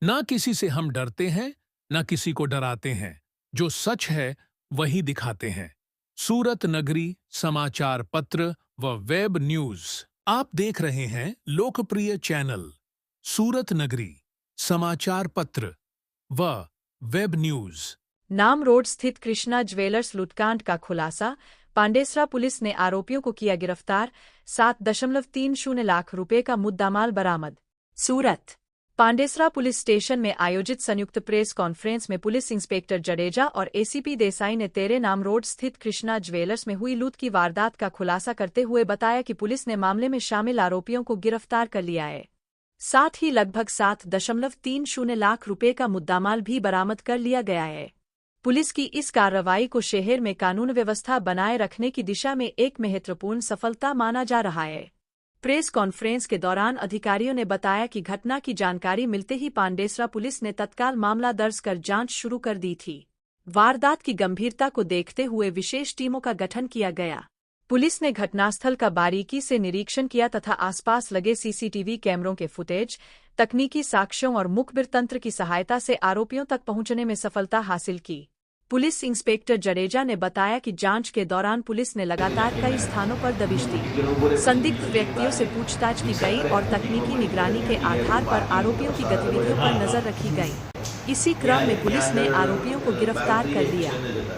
ना किसी से हम डरते हैं, ना किसी को डराते हैं। जो सच है वही दिखाते हैं। सूरत नगरी समाचार पत्र व वेब न्यूज। आप देख रहे हैं लोकप्रिय चैनल सूरत नगरी समाचार पत्र व वेब न्यूज। नाम रोड स्थित कृष्णा ज्वेलर्स लूटकांड का खुलासा। पांडेसरा पुलिस ने आरोपियों को किया गिरफ्तार। 7.30 लाख रुपए का मुद्दामाल बरामद। सूरत पांडेसरा पुलिस स्टेशन में आयोजित संयुक्त प्रेस कॉन्फ्रेंस में पुलिस इंस्पेक्टर जडेजा और एसीपी देसाई ने तेरे नाम रोड स्थित कृष्णा ज्वेलर्स में हुई लूट की वारदात का खुलासा करते हुए बताया कि पुलिस ने मामले में शामिल आरोपियों को गिरफ्तार कर लिया है। साथ ही लगभग 7.30 लाख रुपए का मुद्दामाल भी बरामद कर लिया गया है। पुलिस की इस कार्रवाई को शहर में कानून व्यवस्था बनाए रखने की दिशा में एक महत्वपूर्ण सफलता माना जा रहा है। प्रेस कॉन्फ्रेंस के दौरान अधिकारियों ने बताया कि घटना की जानकारी मिलते ही पांडेसरा पुलिस ने तत्काल मामला दर्ज कर जांच शुरू कर दी थी। वारदात की गंभीरता को देखते हुए विशेष टीमों का गठन किया गया। पुलिस ने घटनास्थल का बारीकी से निरीक्षण किया तथा आसपास लगे सीसीटीवी कैमरों के फुटेज, तकनीकी साक्ष्यों और मुखबिर तंत्र की सहायता से आरोपियों तक पहुंचने में सफलता हासिल की। पुलिस इंस्पेक्टर जडेजा ने बताया कि जांच के दौरान पुलिस ने लगातार कई स्थानों पर दबिश दी। संदिग्ध व्यक्तियों से पूछताछ की गई और तकनीकी निगरानी के आधार पर आरोपियों की गतिविधियों पर नजर रखी गई। इसी क्रम में पुलिस ने आरोपियों को गिरफ्तार कर लिया।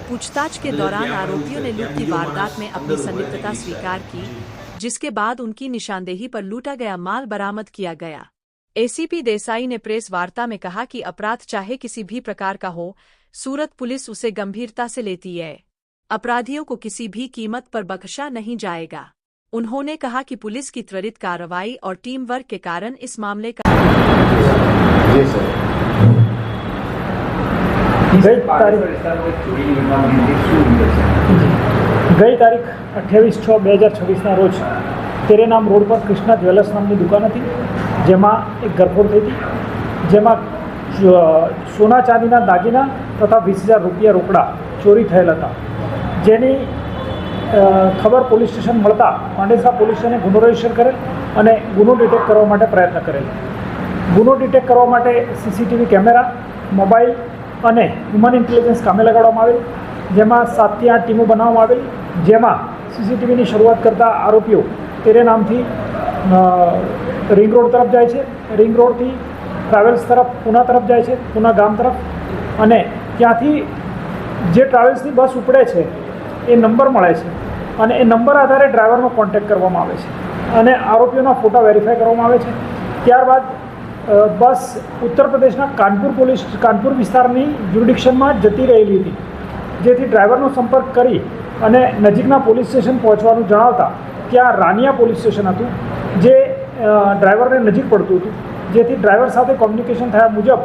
पूछताछ के दौरान आरोपियों ने लूट की वारदात में अपनी संलिप्तता स्वीकार की, जिसके बाद उनकी निशानदेही पर लूटा गया माल बरामद किया गया। एसीपी देसाई ने प्रेस वार्ता में कहा कि अपराध चाहे किसी भी प्रकार का हो, सूरत पुलिस उसे गंभीरता से लेती है। अपराधियों को किसी भी कीमत पर बख्शा नहीं जाएगा। उन्होंने कहा कि पुलिस की त्वरित कार्रवाई और टीम वर्क के कारण इस मामले का गई तारीख 28/6/2026 रोज तेरे नाम रोड पर कृष्णा ज्वेलर्स नामની દુકાન હતી, જેમાં એક ગરફોડ થઈ હતી, જેમાં સોના ચાંદીના દાગીના તથા 20,000 રૂપિયા રોકડા ચોરી થયેલ હતા। જેની ખબર પોલીસ સ્ટેશન મળતા પાંડેસરા પોલીસે ગુનો રજીસ્ટર કરેલ અને ગુનો ડિટેક્ટ કરવા માટે પ્રયત્ન કરેલ। ગુનો ડિટેક્ટ કરવા માટે સીસીટીવી કેમેરા, મોબાઈલ અને હ્યુમન ઇન્ટેલિજન્સ કામે લગાડવામાં આવેલ, જેમાં 7 થી 8 ટીમો બનાવવામાં આવેલ, જેમાં સીસીટીવીની શરૂઆત કરતા આરોપીઓ તેરે નામથી રિંગ રોડ तरफ जाए छे, रिंग रोडथी ट्रावेल्स तरफ पूना तरफ जाए छे, पूना गाम तरफ, अने त्यांथी जे ट्रावेल्सनी बस उपड़े छे ए नंबर मळे छे अने ए नंबर आधारे ड्राइवरनो कॉन्टेक्ट करवामां आवे छे अने आरोपीओना फोटा वेरीफाई करवामां आवे छे। त्यारबाद बस उत्तर प्रदेशना कानपुर विस्तारनी ज्युरिडिक्शनमां जती रहेली हती, जेथी ड्राइवरनो संपर्क करी अने नजीकना पोलीस स्टेशन पहोंचवानुं जणावता त्यां रानिया पोलीस स्टेशन हतुं, जे ड्राइवरने नजीक पड़तुं हतुं, जेथी ड्राइवर साथे कम्युनिकेशन थया मुजब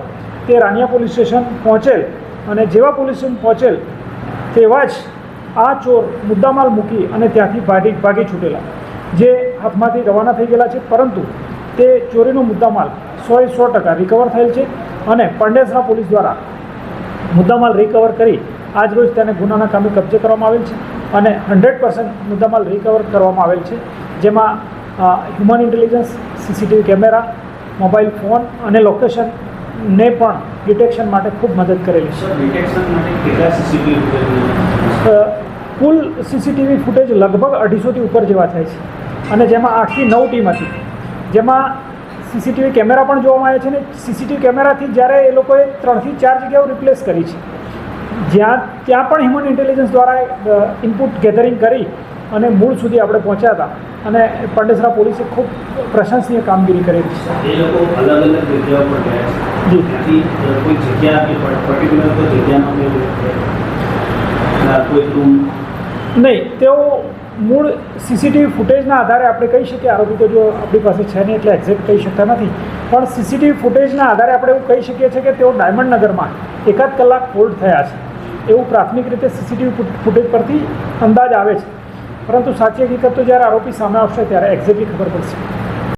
ते रानिया पोलीस स्टेशन पहोंचेल अने जेवा पोलीस स्टेशन पहोंचेल तेवा ज आ चोर मुद्दामाल मूकी अने त्यांथी भागी छूटेला, जे हाथमांथी रवाना थई गेला छे, परंतु ते चोरीनो मुद्दामाल 100% रिकवर थयेल छे अने पांडेसरा पोलीस द्वारा मुद्दामाल रिकवर करी आज रोज तेने गुनाना कामे कब्जे करवामां आवेल छे अने 100% मुद्दामाल रिकवर करवामां आवेल छे, जेमां human intelligence, CCTV camera, mobile phone अने लोकेशन ने पण डिटेक्शन माटे खूब मदद करेली छे। कुल सीसीटीवी फूटेज लगभग 250 थी ऊपर जेवा थाय छे अने जेमां 8 થી 9 टीम हती, जेमां सीसीटीवी कैमेरा पण जोवामां आव्या छे ने सीसीटीवी कैमेराथी ज्यारे ए लोकोए 3 થી 4 जग्याओ रिप्लेस करी छे, ત્યાં પણ હ્યુમન ઇન્ટેલિજન્સ દ્વારા ઇનપુટ ગેધરિંગ કરી અને મૂળ સુધી આપણે પહોંચ્યા હતા અને પાંડેસરા પોલીસે ખૂબ પ્રશંસનીય કામગીરી કરેલી છે। એ લોકો અલગ અલગ જગ્યાઓ પર ગયા છે, જી ત્યાંથી કોઈ જગ્યા કે પર્ટિક્યુલર કોઈ જગ્યાનો કોઈ રૂમ નહીં, તેઓ મૂળ સીસીટીવી ફૂટેજના આધારે આપણે કહી શકીએ, આરોપી તો જો આપણી પાસે છે નહીં એટલે એક્ઝેક્ટ કહી શકતા નથી, પણ સીસીટીવી ફૂટેજના આધારે આપણે એવું કહી શકીએ છીએ કે તેઓ ડાયમંડ નગરમાં 1 કલાક હોલ્ડ થયા છે, એવું પ્રાથમિક રીતે સીસીટીવી ફૂટેજ પરથી અંદાજ આવે છે, પરંતુ સાચી હકીકત તો જ્યારે આરોપી સામે આવશે ત્યારે એક્ઝેક્ટલી ખબર પડશે।